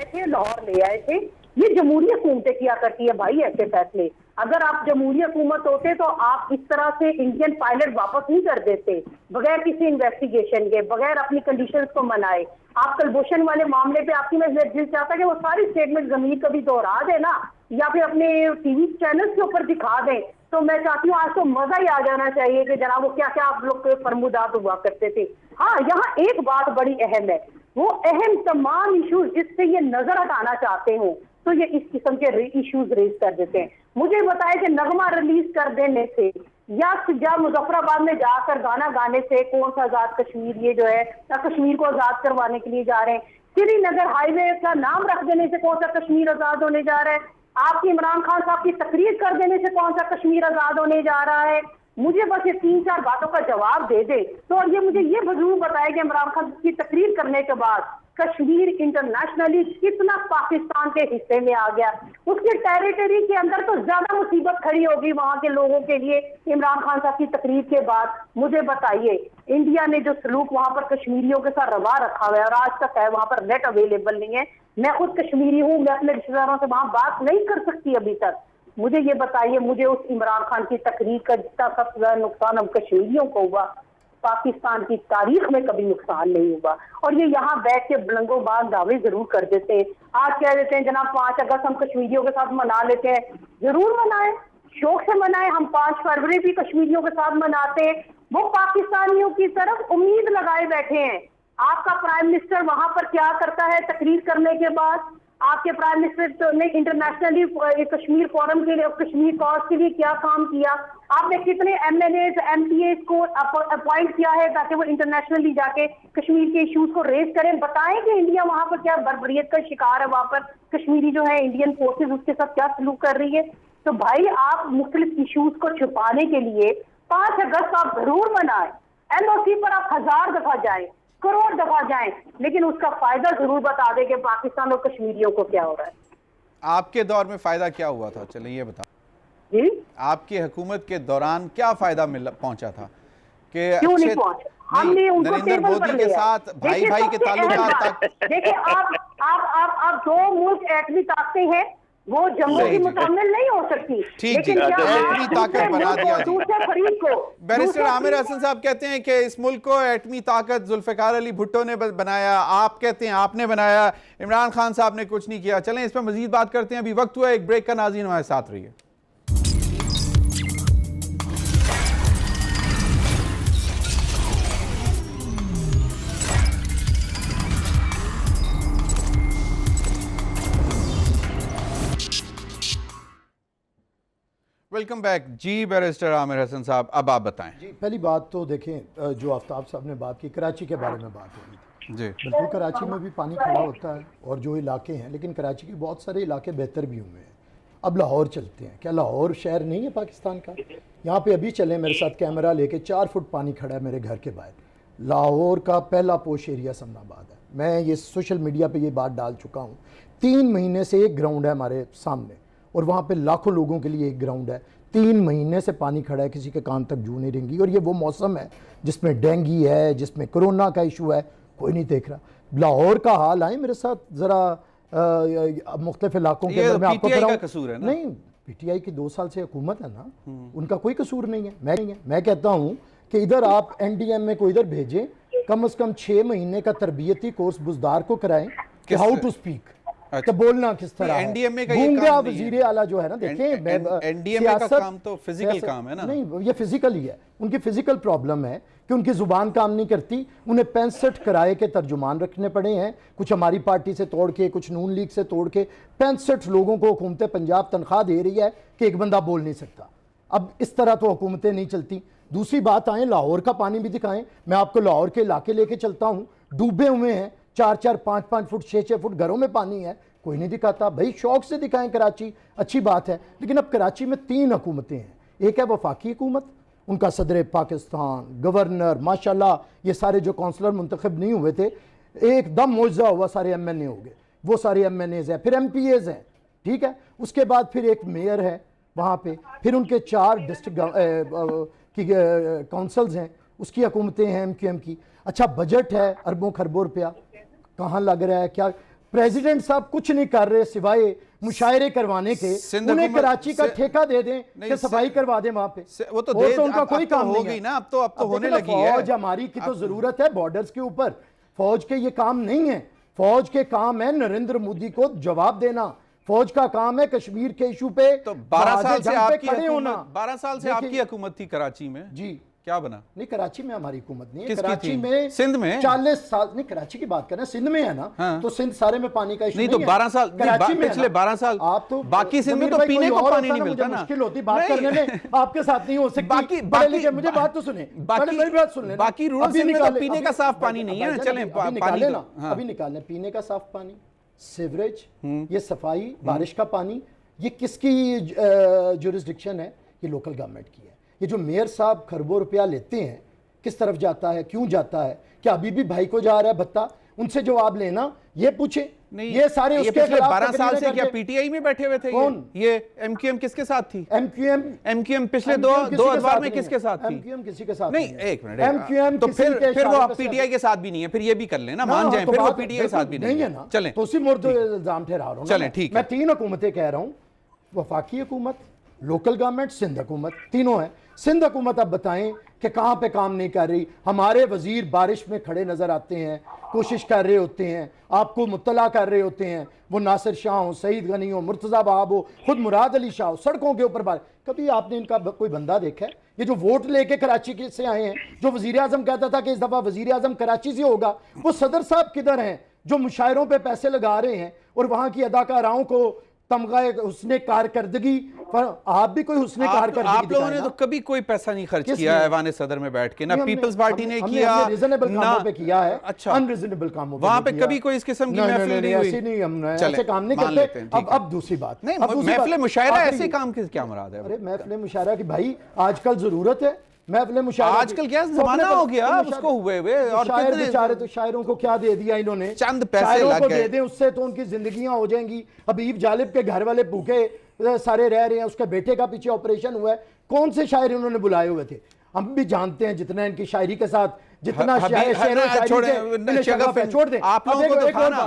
थे, लाहौर ले आए थे। ये जमहूरी हुकूमतें किया करती है भाई ऐसे फैसले। अगर आप जमहूरी हुकूमत होते तो आप इस तरह से इंडियन पायलट वापस नहीं कर देते बगैर किसी इन्वेस्टिगेशन के, बगैर अपनी कंडीशंस को मनाए। आप कलभूषण वाले मामले पे आपकी मैं दिल चाहता कि वो सारी स्टेटमेंट जमीर कभी दोहरा देना या फिर अपने टीवी चैनल के ऊपर दिखा दें। तो मैं चाहती हूँ आज तो मजा ही आ जाना चाहिए कि जनाब वो क्या क्या आप लोग के फरमुदात हुआ करते थे। हाँ, यहाँ एक बात बड़ी अहम है, वो अहम तमाम इश्यूज जिससे ये नजर हटाना चाहते हो तो ये इस किस्म के इश्यूज रेज कर देते हैं। मुझे बताया कि नगमा रिलीज कर देने से या मुजफ्फराबाद में जाकर गाना गाने से कौन सा आजाद कश्मीर ये जो है कश्मीर को आजाद करवाने के लिए जा रहे हैं, श्रीनगर हाईवे का नाम रख देने से कौन सा कश्मीर आजाद होने जा रहा है, आपकी इमरान खान साहब की तकरीर कर देने से कौन सा कश्मीर आजाद होने जा रहा है। मुझे बस ये 3-4 बातों का जवाब दे दे तो और ये मुझे ये जरूर बताया कि इमरान खान की तकरीर करने के बाद कश्मीर इंटरनेशनली कितना पाकिस्तान के हिस्से में आ गया, उसके टेरिटरी के अंदर तो ज्यादा मुसीबत खड़ी होगी वहां के लोगों के लिए इमरान खान साहब की तकरीर के बाद। मुझे बताइए, इंडिया ने जो सलूक वहां पर कश्मीरियों के साथ रवा रखा हुआ है और आज तक है वहां पर नेट अवेलेबल नहीं है। मैं खुद कश्मीरी हूँ, मैं अपने रिश्तेदारों से वहां बात नहीं कर सकती अभी तक। मुझे ये बताइए, मुझे उस इमरान खान की तकरीर का जितना सबसे ज्यादा नुकसान हम कश्मीरियों को हुआ पाकिस्तान की तारीख में कभी नुकसान नहीं हुआ। और ये यहाँ बैठ के बलंगोबाज दावे जरूर कर देते हैं। आज कह देते हैं जनाब 5 अगस्त हम कश्मीरियों के साथ मना लेते हैं, जरूर मनाएं, शौक से मनाएं। हम 5 फरवरी भी कश्मीरियों के साथ मनाते हैं। वो पाकिस्तानियों की तरफ उम्मीद लगाए बैठे हैं। आपका प्राइम मिनिस्टर वहां पर क्या करता है तकरीर करने के बाद? आपके प्राइम मिनिस्टर ने इंटरनेशनली कश्मीर फोरम के लिए, कश्मीर कॉज के लिए क्या काम किया? आपने कितने MNAs MPAs को अपॉइंट किया है ताकि वो इंटरनेशनली जाके कश्मीर के इश्यूज को रेज करें? बताएं कि इंडिया वहां पर क्या बर्बरियत का शिकार है, वहां पर कश्मीरी जो है इंडियन फोर्सेज उसके साथ क्या सलूक कर रही है। तो भाई आप मुख्तलिफ इश्यूज को छुपाने के लिए 5 अगस्त आप जरूर मनाएं, LOC पर आप 1000 दफा जाएं, करोड़ दफा जाएं, लेकिन उसका फायदा जरूर बता दें कि पाकिस्तान और कश्मीरियों को क्या हो रहा है। आपके दौर में फायदा क्या हुआ था, चलिए ये बता। जी, आपकी हुकूमत के दौरान क्या फायदा पहुंचा था कि क्यों नहीं पहुंचा? हमने उनको नरेंद्र टेबल मोदी पर के लिया। साथ भाई देखिए, भाई के सबसे अहम ताल्लुकात बात, तक। देखिए आप 2 मुल्क एटमी ताकतें हैं, वो जम्मू सही की जी। मुकम्मल नहीं हो सकती। ठीक लेकिन जी, क्या एटमी आप ताकत बना दूसरे दिया मुल्क जी। को, दूसरे फरीक को बैरिस्टर दूसरे आमिर फरीक हसन साहब कहते हैं कि इस मुल्क को एटमी ताकत जुल्फिकार अली भुट्टो ने बनाया, आप कहते हैं आपने बनाया, इमरान खान साहब ने कुछ नहीं किया। चलें इस पर मजीद बात करते हैं, अभी वक्त हुआ एक ब्रेक का। नाज़रीन हमारे साथ रहिए। वेलकम बैक जी। बैरिस्टर आमिर हसन साहब, अब आप बताएं। जी, पहली बात तो देखें, जो आफ्ताब साहब ने बात की, कराची के बारे में बात हो रही थी। जी बिल्कुल, कराची में भी पानी खड़ा होता है और जो इलाके हैं, लेकिन कराची के बहुत सारे इलाके बेहतर भी हुए हैं। अब लाहौर चलते हैं। क्या लाहौर शहर नहीं है पाकिस्तान का? यहाँ पे अभी चलें मेरे साथ, कैमरा लेके 4 फुट पानी खड़ा है मेरे घर के बाहर। लाहौर का पहला पोश एरिया समनाबाद है। मैं ये सोशल मीडिया पे ये बात डाल चुका हूँ। 3 महीने से एक ग्राउंड है हमारे सामने और वहाँ पे लाखों लोगों के लिए एक ग्राउंड है। 3 महीने से पानी खड़ा है, किसी के कान तक जू नहीं रेंगी। और ये वो मौसम है जिसमें डेंगू है, जिसमें कोरोना का इशू है, कोई नहीं देख रहा। लाहौर का हाल आए मेरे साथ ज़रा, मुख्तलिफ इलाकों के अंदर मैं आपको PTI का कसूर है ना? नहीं, PTI की 2 साल से हुकूमत है ना, उनका कोई कसूर नहीं है। मैं कहता हूँ कि इधर आप NDM को इधर भेजें, कम से कम 6 महीने का तरबियती कोर्स बुजदार को कराएं कि हाउ टू स्पीक, तो बोलना किस तरह है। NDMA का ये गूंगा काम नहीं है। वजीर आला जो है ना, देखें NDMA का काम तो फिजिकल काम है ना? नहीं, ये फिजिकल ही है। उनकी फिजिकल प्रॉब्लम है कि उनकी जुबान काम नहीं करती। उन्हें 65 किराए के तर्जुमान रखने पड़े हैं, कुछ हमारी पार्टी से तोड़ के, कुछ नून लीग से तोड़ के। 65 लोगों को हुकूमत पंजाब तनख्वाह दे रही है कि एक बंदा बोल नहीं सकता। अब इस तरह तो हुकूमतें नहीं चलती। दूसरी बात आए, लाहौर का पानी भी दिखाएं। मैं आपको लाहौर के इलाके लेके चलता हूँ, डूबे हुए हैं, 4-4, 5-5 फुट, 6-6 फुट घरों में पानी है, कोई नहीं दिखाता। भाई शौक से दिखाएं कराची, अच्छी बात है। लेकिन अब कराची में 3 हुकूमतें हैं। एक है वफाकी हुकूमत, उनका सदर पाकिस्तान, गवर्नर, माशाल्लाह ये सारे जो काउंसलर मुंतखब नहीं हुए थे, एकदम मौजा हुआ, सारे MNA हो गए। वो सारे MNAs हैं, फिर MPAs हैं, ठीक है। उसके बाद फिर एक मेयर है वहाँ पे, फिर उनके 4 डिस्ट्रिक्ट की काउंसल्स हैं, उसकी हुकूमतें हैं MQM की। अच्छा बजट है अरबों खरबों रुपया, कहाँ लग रहा है क्या? प्रेसिडेंट साहब कुछ नहीं कर रहे सिवाय मुशायरे करवाने के। उन्हें कराची का ठेका दे दें कि सफाई करवा दें वहां पे, वो तो उनका कोई काम हो नहीं गई है ना, अब तो होने लगी है। फौज हमारी की तो जरूरत है बॉर्डर्स के ऊपर, फौज के ये काम नहीं है। फौज के काम है नरेंद्र मोदी को जवाब देना, फौज का काम है कश्मीर के इशू पे तो 12 साल से आपकी खड़े होना। 12 साल से आपकी हुकूमत थी कराची में जी, क्या बना? नहीं कराची में हमारी हुकूमत नहीं है। किसकी कराची थी? में सिंध में 40 साल नहीं, कराची की बात करें, सिंध में है ना। हाँ। तो सिंध सारे में पानी का इशू नहीं तो 12 साल कराची में पिछले 12 साल आप तो बाकी सिंध में मुनीर तो भाई पीने कोई को और पानी होता नहीं ना, मिलता मुझे ना। मुश्किल होती बात नहीं। करने में, आपके साथ नहीं हो सकती। मुझे बात तो सुने, मेरी बात सुन लेना। बाकी रूरल सिंध में तो पीने का साफ पानी नहीं है। चलें निकाले ना, अभी निकालने पीने का साफ पानी, सीवरेज, ये सफाई, बारिश का पानी, ये किसकी जुरिस्डिक्शन है? ये लोकल गवर्नमेंट की है। ये जो मेयर साहब खरबों रुपया लेते हैं, किस तरफ जाता है, क्यों जाता है, क्या अभी भी भाई को जा रहा है भत्ता? उनसे जवाब लेना, ये पूछे। नहीं, ये सारे उसके पिछले खिलाफ 12 साल से तकरीरें क्या करके- पीटीआई में बैठे हुए थे? कौन? ये MQM किसके साथ थी? MQM पिछले दो अदवार में किसके साथ थी? MQM किसी के साथ नहीं, है। एक मिनट, MQM तो किसी फिर के वो इशारे आप पे पीटीआई के साथ भी नहीं है, फिर ये भी कर लेना, ना, मान जाए, तो फिर वो बात पीटीआई के साथ भी नहीं है है ना। चलें। तो उसी मुर्द इल्जाम ठहरा रहा हूं ना चलें, ठीक है। मैं 3 हुकूमतें कह रहा हूं, वफाकी हुकूमत, लोकल गवर्नमेंट, सिंध हुकूमत, तीनों है। सिंध हुकूमत अब बताएं कि कहां पे काम नहीं कर रही। हमारे वजीर बारिश में खड़े नजर आते हैं, कोशिश कर रहे होते हैं, आपको मुत्तला कर रहे होते हैं। वो नासिर शाह हो, सईद गनी हो, मुर्तज़ा बहाब हो, खुद मुराद अली शाह हो, सड़कों के ऊपर बारिश। कभी आपने इनका कोई बंदा देखा है? ये जो वोट लेके कराची से आए हैं, जो वजीर आजम कहता था कि इस दफा वजीर आजम कराची से होगा, वो सदर साहब किधर हैं जो मुशायरों पे पैसे लगा रहे हैं और वहां की अदाकाराओं को तमगा हुस्ने कारकर्दगी पर? आप भी कोई हुस्ने कारकर्दगी आप लोगों ने दिखाएं तो ना। कभी कोई पैसा नहीं खर्च किस किया ने? ऐवान सदर में बैठ के, ना नहीं, पीपल्स पार्टी ने हमने किया रीजनेबल ना। कामों पे किया है। अच्छा, अनरीजनेबल कामों पे वहां नहीं पे किया। कभी कोई इस किस्म की नहीं, महफिल नहीं हुई? ऐसे नहीं, हम चलें, ऐसे काम नहीं मान लेते हैं, करते। ठीक है। अब दूसरी बात नहीं, अब दूसरी महफिल बात, मुशायरा आखिरी- ऐसे काम की क्या मुराद है? अरे महफिल मुशायरा की भाई आजकल जरूरत है। महफिल मुशायरा आजकल क्या जमाना हो गया उसको हुए हुए, और शायर कितने बेचारे, तो शायरों को क्या दे दिया इन्होंने? चंद पैसे शायरों लग को गए। दे दें, उससे तो उनकी जिंदगियां हो जाएंगी। हबीब जालिब के घर वाले भूखे सारे रह रहे हैं, उसके बेटे का पीछे ऑपरेशन हुआ है। कौन से शायर इन्होंने बुलाए हुए थे? हम भी जानते हैं जितना इनकी शायरी के साथ जितना छोड़ दें आप लोगों को तो था ना।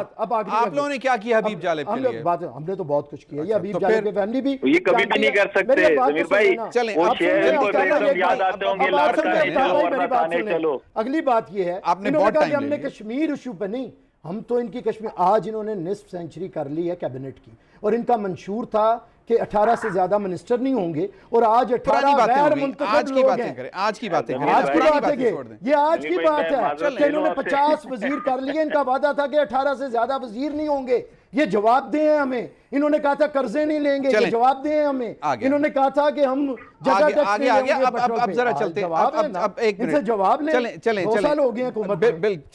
आप लोगों ने क्या किया हबीब जालिब के लिए? हमने तो बहुत कुछ किया। ये अच्छा, हबीब तो जालिब फिर- की फैमिली भी ये कभी भी नहीं कर सकते जमीर भाई। चलें, वो आप शेर सुन को लें, एकदम याद आते होंगे, लाड़काने चलो वरना खाने चलो। अगली बात ये है, आपने इन्होंने बहुत कहा टाइम कि हमने ले लिया। कश्मीर इशू पे नहीं, हम तो इनकी कश्मीर, आज इन्होंने निस्फ सेंचुरी कर ली है कैबिनेट की, और इनका मंशूर था कि 18 से ज्यादा मिनिस्टर नहीं होंगे, और आज 18 गैर मुंतखब आज की लोग बातें हैं। करें, आज की बातें करें, आज की पुरानी बात है बातें छोड़ दें। ये आज की भाई, बात मैं है माजरत कि ले इन्होंने लूं आपसे। 50 वजीर कर लिए। इनका वादा था कि 18 से ज्यादा वजीर नहीं होंगे। ये जवाब दें हमें। इन्होंने कहा था कर्जे नहीं लेंगे, ये चलें। जवाब दें हमें। आगे। इन्होंने कहा था कि हम जगह आगे टैक्स आगे नहीं आगे लेंगे अब पेट्रोल अब पे। जरा आज चलते हैं, जवाब लेना। अब एक इनसे मिनट जवाब लें। चलें चलें 2 साल हो गए हैं हुकूमत में।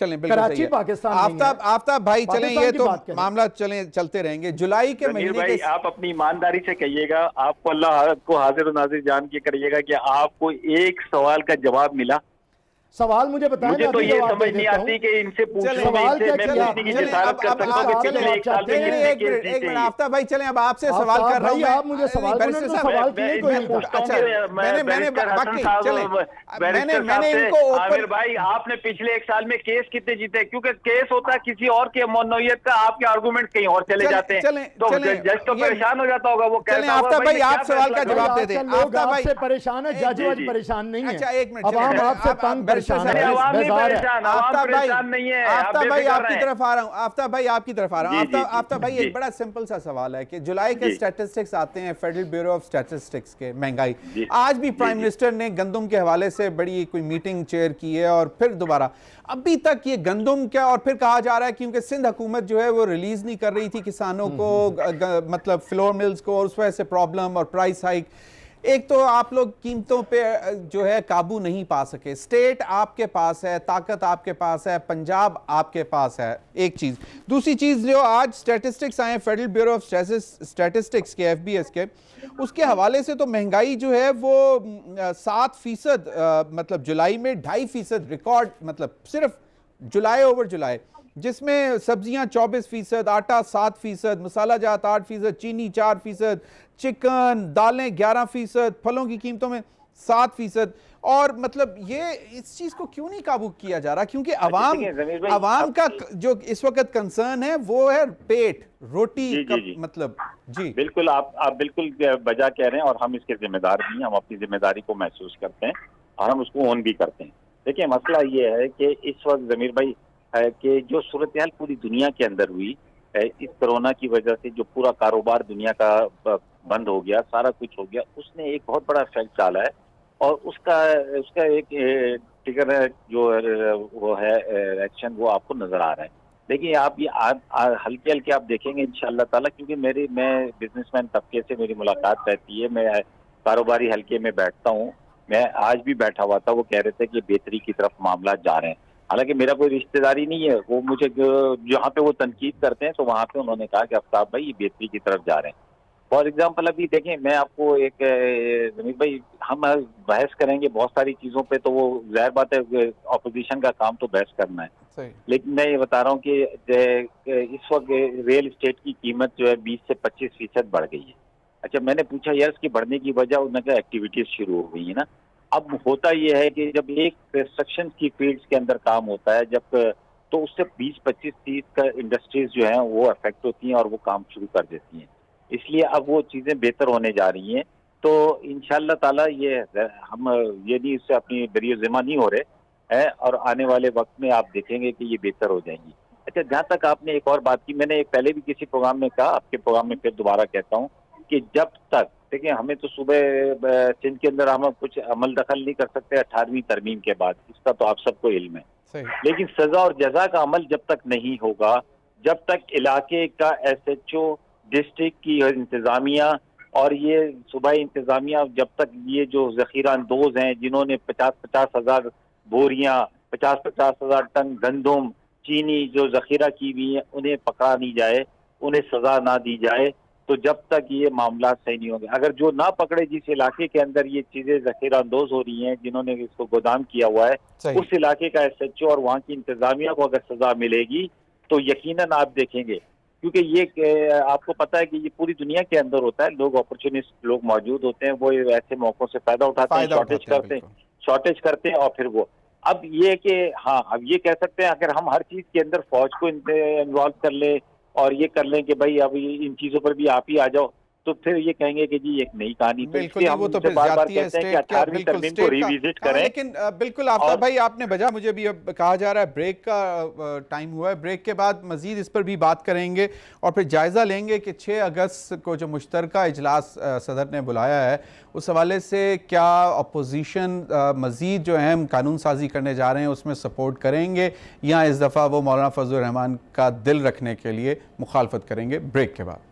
चलें, बिल्कुल कराची सही है। पाकिस्तान नहीं है। आफ्ताब भाई चलें, पाकिस्तान ये की तो बात करें। मामला चलते रहेंगे। जुलाई के जमीर महीने भाई के आप अपनी ईमानदारी से कहिएगा, आपको अल्लाह को हाजिर और नाजिर जान के करिएगा कि आपको एक सवाल का जवाब मिला। सवाल मुझे बताएं, मुझे मैं तो अभी ये जवाब समझ दे नहीं देता आती हूं। कि इनसे पूछूं चलें, मैं, सवाल इनसे क्या मैं किया? पूछने की चलें, जसारत कर सकता हूं कि पिछले एक साल में नहीं, कितने एक केस मिनट जीते हैं। आफ्ताब भाई चलें, अब आपसे सवाल कर रहा हूं आप मुझे सवाल बैरिस्टर करने दो, साहब, सवाल किए कोई मैं नहीं। पूछता हूं अच्छा, कि मैंने बैरिस्टर हसन बाकी साहब, चलें, बैरिस्टर मैंने साहब से, इनको आमिर भाई आपने पिछले एक साल में केस कितने जीते? क्योंकि केस होता है किसी और के नौयत का, आपके आर्गूमेंट कहीं और चले जाते हैं, तो जज तो परेशान हो जाता होगा। वो चलें, आफ्ताब भाई आप सवाल का जवाब दे दें। लोग आफ्ताब भाई आपसे परेशान है, जज जी, आज जी। परेशान नहीं है। अच्छा, एक मिनट, अब हम चलें, आपसे आप तंग बैरिस्टर परेशान साहब, है, आवाम नहीं बेजार है। परेशान, आवाम परेशान नहीं है। आफ्ताब भाई बेफिक्र आपकी रहें। तरफ आ रहा हूं, आफ्ताब भाई आपकी तरफ आ रहा हूं। जी, जी, जी, आफ्ताब भाई जी। एक बड़ा सिंपल सा सवाल है कि जुलाई के जी। स्टैटिस्टिक्स आते हैं फेडरल ब्यूरो ऑफ स्टैटिस्टिक्स के, महंगाई। जी। आज भी प्राइम जी। मिनिस्टर ने गंदम के हवाले से बड़ी कोई मीटिंग चेयर की है, और फिर दोबारा अभी तक ये गंदम क्या, और फिर कहा जा रहा है क्योंकि सिंध हुकूमत जो है वो रिलीज नहीं कर रही थी किसानों को, मतलब फ्लोर मिल्स को, और उस वजह से प्रॉब्लम और प्राइस हाइक। एक तो आप लोग कीमतों पे जो है काबू नहीं पा सके। स्टेट आपके पास है, ताकत आपके पास है, पंजाब आपके पास है, एक चीज़। दूसरी चीज़ जो आज स्टैटिस्टिक्स आए फेडरल ब्यूरो ऑफ स्टैटिस्टिक्स के, FBS के, उसके हवाले से तो महंगाई जो है वो 7%, मतलब जुलाई में 2.5% रिकॉर्ड, मतलब सिर्फ जुलाई ओवर जुलाई, जिसमें सब्जियां 24%, आटा 7%, मसाला जात 8%, चीनी 4%, चिकन दालें 11%, फलों की कीमतों में 7%। और मतलब ये इस चीज को क्यों नहीं काबू किया जा रहा? क्योंकि अवाम का जो इस वक्त कंसर्न है वो है पेट, रोटी का मतलब। जी बिल्कुल, आप बिल्कुल बजा कह रहे हैं, और हम इसके जिम्मेदार भी हैं। हम अपनी जिम्मेदारी को महसूस करते हैं और हम उसको ओन भी करते हैं। देखिए, मसला ये है कि इस वक्त जमीर भाई है कि जो सूरत हाल पूरी दुनिया के अंदर हुई इस कोरोना की वजह से, जो पूरा कारोबार दुनिया का बंद हो गया, सारा कुछ हो गया, उसने एक बहुत बड़ा इफेक्ट डाला है। और उसका एक टिकर है जो वो है एक्शन, वो आपको नजर आ रहा है। देखिए, आप ये हल्के हल्के आप देखेंगे इंशाअल्लाह ताला, क्योंकि मैं बिजनेसमैन तबके से मेरी मुलाकात रहती है, मैं कारोबारी हल्के में बैठता हूँ। मैं आज भी बैठा हुआ था, वो कह रहे थे कि बेहतरी की तरफ मामला जा रहे हैं। हालांकि मेरा कोई रिश्तेदारी नहीं है, वो मुझे जहाँ पे वो तनकीद करते हैं तो वहाँ पे उन्होंने कहा कि आफ्ताब भाई ये बेहतरी की तरफ जा रहे हैं। फॉर एग्जाम्पल अभी देखें, मैं आपको एक जमीर भाई, हम बहस करेंगे बहुत सारी चीजों पे, तो वो जाहिर बात है ऑपोजिशन का काम तो बहस करना है। लेकिन मैं ये बता रहा हूँ कि इस वक्त रियल एस्टेट की कीमत जो है 20 से 25% बढ़ गई है। अच्छा, मैंने पूछा यार इसकी बढ़ने की वजह, उन्होंने कहा एक्टिविटीज शुरू हो गई है ना। अब होता यह है कि जब एक कंस्ट्रक्शन की फील्ड के अंदर काम होता है, जब तो उससे 20-25-30 का इंडस्ट्रीज जो है वो अफेक्ट होती हैं और वो काम शुरू कर देती हैं। इसलिए अब वो चीजें बेहतर होने जा रही हैं। तो इंशाअल्लाह ताला ये हम ये नहीं, इससे अपनी बरी ज़िम्मा नहीं हो रहे हैं, और आने वाले वक्त में आप देखेंगे कि ये बेहतर हो जाएंगी। अच्छा, जहाँ तक आपने एक और बात की, मैंने पहले भी किसी प्रोग्राम में कहा, आपके प्रोग्राम में फिर दोबारा कहता हूँ कि जब तक देखिए, हमें तो सुबह सिंध के अंदर हम कुछ अमल दखल नहीं कर सकते 18वीं तरमीम के बाद, इसका तो आप सबको इल्म है। लेकिन सजा और जजा का अमल जब तक नहीं होगा, जब तक इलाके का SHO, डिस्ट्रिक्ट की इंतजामिया और ये सूबाई इंतजामिया, जब तक ये जो जखीरा अंदोज हैं जिन्होंने 50-50 हज़ार बोरियां, 50-50 हज़ार टन गंदम, चीनी जो जखीरा की हुई है, उन्हें पकड़ा नहीं जाए, उन्हें सजा ना दी जाए, तो जब तक ये मामला सही नहीं होंगे। अगर जो ना पकड़े, जिस इलाके के अंदर ये चीजें जखीरा अंदोज हो रही हैं, जिन्होंने इसको गोदाम किया हुआ है, उस इलाके का SHO और वहाँ की इंतजामिया को अगर सजा मिलेगी तो यकीनन आप देखेंगे, क्योंकि ये आपको पता है कि ये पूरी दुनिया के अंदर होता है, लोग अपॉर्चुनिस्ट लोग मौजूद होते हैं, वो ऐसे मौकों से फायदा उठाते हैं, शॉर्टेज करते हैं, और फिर वो अब ये कि हाँ, अब ये कह सकते हैं अगर हम हर चीज के अंदर फौज को इन्वॉल्व कर ले और ये कर लें कि भाई अब इन चीजों पर भी आप ही आ जाओ, तो फिर ये कहेंगे कि जी एक नई कहानी। तो बिल्कुल, वो तो फिर जाती है स्टेट का, बिल्कुल स्टेट को रिविजिट करें। लेकिन बिल्कुल आफ्ताब भाई आपने बजा, मुझे भी अब कहा जा रहा है ब्रेक का टाइम हुआ है। ब्रेक के बाद मजीद इस पर भी बात करेंगे और फिर जायजा लेंगे कि 6 अगस्त को जो मुश्तरका इजलास सदर ने बुलाया है, उस हवाले से क्या अपोजिशन मजीद जो अहम कानून साजी करने जा रहे हैं उसमें सपोर्ट करेंगे, या इस दफ़ा वो मौलाना फजलुर रहमान का दिल रखने के लिए मुखालफत करेंगे। ब्रेक के बाद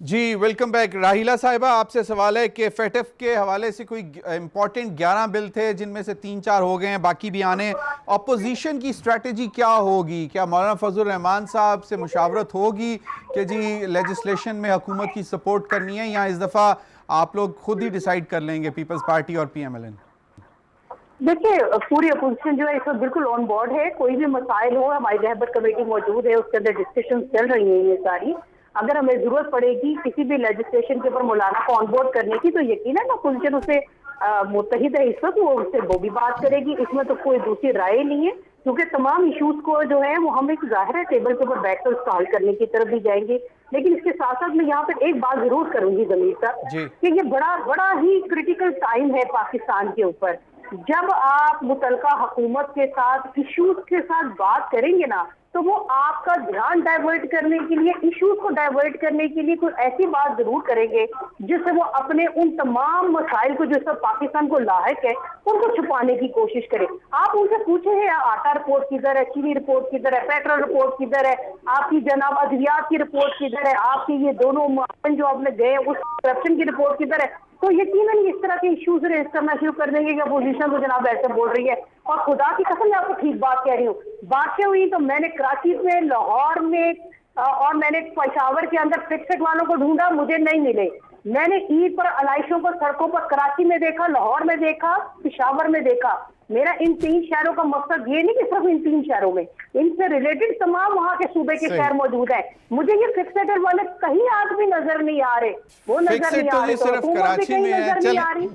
जी, वेलकम बैक। राहिला साहिबा, आपसे सवाल है कि FATF के हवाले से कोई इंपॉर्टेंट 11 बिल थे जिनमें से 3-4 हो गए हैं, बाकी भी आने। अपोजिशन की स्ट्रेटजी क्या होगी? क्या मौलाना फजलुर रहमान साहब से मुशावरत होगी कि जी लेजिस्लेशन में हुकूमत की सपोर्ट करनी है, या इस दफ़ा आप लोग खुद ही डिसाइड कर लेंगे, पीपल्स पार्टी और PMLN? देखिए, पूरी अपोजिशन जो है इस वक्त बिल्कुल ऑन बोर्ड है। कोई भी मसाइल हो, हमारी रहबर कमेटी मौजूद है, उसके अंदर डिस्कशन चल रही है ये सारी। अगर हमें जरूरत पड़ेगी किसी भी लेजिस्लेशन के ऊपर मौलाना को ऑनबोर्ड करने की, तो यकीनन अपोजिशन उसे मुत्तहिद है इस वक्त, वो भी बात करेगी। इसमें तो कोई दूसरी राय नहीं है, क्योंकि तमाम इश्यूज को जो है वो हम एक जाहिर है टेबल के ऊपर बैठकर उसका हल करने की तरफ भी जाएंगे। लेकिन इसके साथ साथ मैं यहाँ पर एक बात जरूर करूंगी जमीर साहब, कि ये बड़ा ही क्रिटिकल टाइम है पाकिस्तान के ऊपर। जब आप मुतलका हुकूमत के साथ इश्यूज के साथ बात करेंगे ना, तो वो आपका ध्यान डाइवर्ट करने के लिए, इश्यूज को डाइवर्ट करने के लिए कोई ऐसी बात जरूर करेंगे जिससे वो अपने उन तमाम मसाइल को जो सब पाकिस्तान को लायक है उनको छुपाने की कोशिश करें। आप उनसे पूछे हैं आटा रिपोर्ट किधर है, चीनी रिपोर्ट किधर है, पेट्रोल रिपोर्ट किधर है, आपकी जनाब अद्वियात की रिपोर्ट किधर है, आपकी ये दोनों जो आपने गए उस करप्शन की रिपोर्ट किधर है। तो यकीनन इस तरह के इश्यूज रेज करना शुरू कर देंगे कि अपोजिशन तो जनाब ऐसे बोल रही है। और खुदा की कसम मैं आपको ठीक बात कह रही हूँ, बातें हुई तो मैंने कराची में, लाहौर में और मैंने पेशावर के अंदर फिक्सेट वालों को ढूंढा, मुझे नहीं मिले। मैंने ईद पर अलाइशों पर सड़कों पर कराची में देखा, लाहौर में देखा, पेशावर में देखा। मेरा इन 3 शहरों का मकसद ये नहीं कि सिर्फ इन 3 शहरों में, इनसे रिलेटेड तमाम वहाँ के सूबे के शहर मौजूद है। मुझे ये फिक्सेटेड वाले कहीं आदमी नजर नहीं आ रहे, वो नजर नहीं आ रहे, तो सिर्फ हुकूमत भी कराची कहीं में है। नजर नहीं आ रही।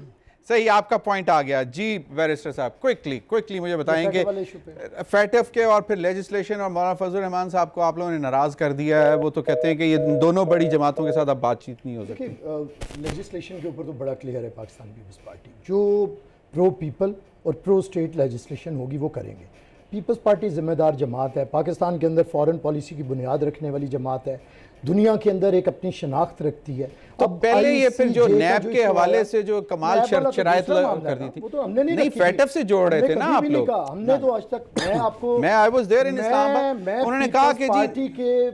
सही, आपका पॉइंट आ गया जी। बैरिस्टर साहब क्विकली मुझे बताएंगे फैटफ के और फिर लेजिस्लेशन और मौलाना फजल रहमान साहब को आप लोगों ने नाराज कर दिया है। वो तो कहते हैं कि ये दोनों बड़ी जमातों के साथ अब बातचीत नहीं हो सकती। लेजिस्लेशन के ऊपर तो बड़ा क्लियर है पाकिस्तान पीपल्स पार्टी, जो प्रो पीपल और प्रो स्टेट लेजिस्लेशन होगी वो करेंगे। पीपल्स पार्टी ज़िम्मेदार जमात है, पाकिस्तान के अंदर फॉरेन पॉलिसी की बुनियाद रखने वाली जमात है, दुनिया के अंदर एक अपनी शनाख्त रखती है। तो पहले ये फिर जो नैब के हवाले से जो कमाल शराइत कर दी थी, वो तो हमने नहीं फैटफ से जोड़ रहे थे ना आप लोग। हमने तो आज तक, मैं आपको, मैं I was there in Islamabad, उन्होंने कहा कि पार्टी के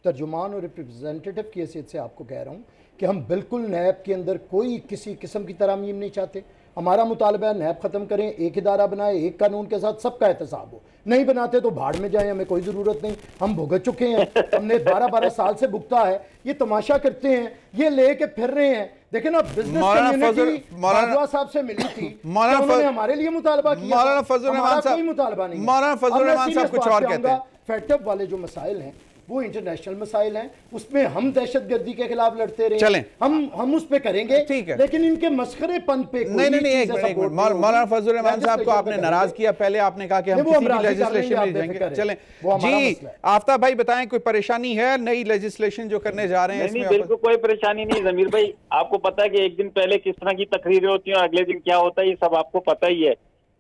तर्जुमान और रिप्रेजेंटेटिव की हैसियत से आपको कह रहा हूँ कि हम बिल्कुल नैब के अंदर कोई किसी किस्म की तरमीम नहीं चाहते। हमारा मुतालबा है नैब ख़त्म करें, एक इदारा बनाए, एक कानून के साथ सबका एहतसाब हो। नहीं बनाते तो भाड़ में जाए, हमें कोई ज़रूरत नहीं, हम भुगत चुके हैं, हमने 12-12 साल से भुगता है। ये तमाशा करते हैं, ये लेके फिर रहे हैं। देखें ना, बिजनेस कम्युनिटी बाजवा साहब से मिली थी, उन्होंने हमारे लिए मुतालबा किया, मौलाना फजल रहमान साहब कोई मुतालबा नहीं। मौलाना फजल रहमान साहब कुछ और कहते हैं। फैटफ वाले जो मसाइल हैं वो इंटरनेशनल मसाइल हैं, उसमें हम दहशतगर्दी के खिलाफ लड़ते रहे, चलें, हम उस पे करेंगे, ठीक है। लेकिन इनके मस्खरेपन पे नहीं एक मिनट, मौलाना फजल रहमान साहब को आपने नाराज किया। पहले आपने कहा कि हम किसी भी लेजिस्लेशन में जाएंगे। चलें जी, आफ्ताब भाई बताएं, कोई परेशानी है नई लेजिस्लेशन जो करने जा रहे हैं? नहीं, बिल्कुल कोई परेशानी नहीं जमीर भाई। आपको पता है कि एक दिन पहले किस तरह की तकरीरें होती हैं और अगले दिन क्या होता है, ये सब आपको पता ही है।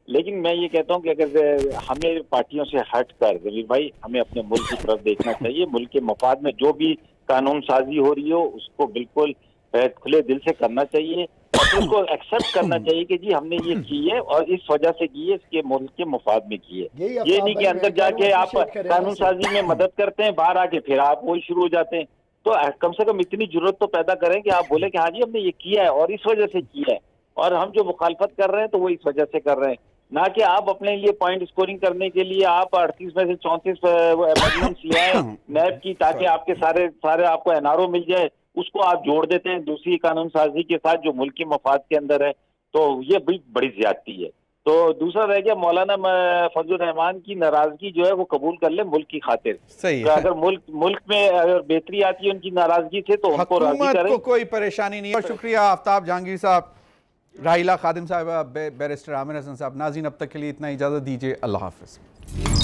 लेकिन मैं ये कहता हूँ कि अगर हमें पार्टियों से हट कर जमीर भाई हमें अपने मुल्क की तरफ देखना चाहिए। मुल्क के मफाद में जो भी कानून साजी हो रही हो उसको बिल्कुल खुले दिल से करना चाहिए और उसको एक्सेप्ट करना चाहिए कि जी हमने ये की है और इस वजह से की है, इसके मुल्क के मफाद में की है। ये नहीं कि अंदर जाके आप कानून साजी में मदद करते हैं, बाहर आके फिर आप वही शुरू हो जाते हैं। तो कम से कम इतनी जरूरत तो पैदा करें कि आप बोले कि हाँ जी हमने ये किया है और इस वजह से किया है, और हम जो मुखालफत कर रहे हैं तो वो इस वजह से कर रहे हैं, ना कि आप अपने लिए पॉइंट स्कोरिंग करने के लिए आप 38 में से 34 अमेंडमेंट्स ले आए नैब की, ताकि आपके सारे आपको एनआरओ मिल जाए, उसको आप जोड़ देते हैं दूसरी कानून साजी के साथ जो मुल्क के मफाद के अंदर है। तो ये बड़ी ज्यादती है। तो दूसरा रह गया मौलाना फजल रहमान की नाराजगी जो है वो कबूल कर ले मुल्क की खातिर। सही है। अगर मुल्क में अगर बेहतरी आती है उनकी नाराजगी से तो उनको राजी करें, कोई परेशानी नहीं है। शुक्रिया आफ्ताब जहांगीर साहब, राहिला खादिम साहब, बैरिस्टर आमिर हसन साहब। नाज़रीन अब तक के लिए इतना, इजाज़त दीजिए, अल्लाह हाफ़िज़।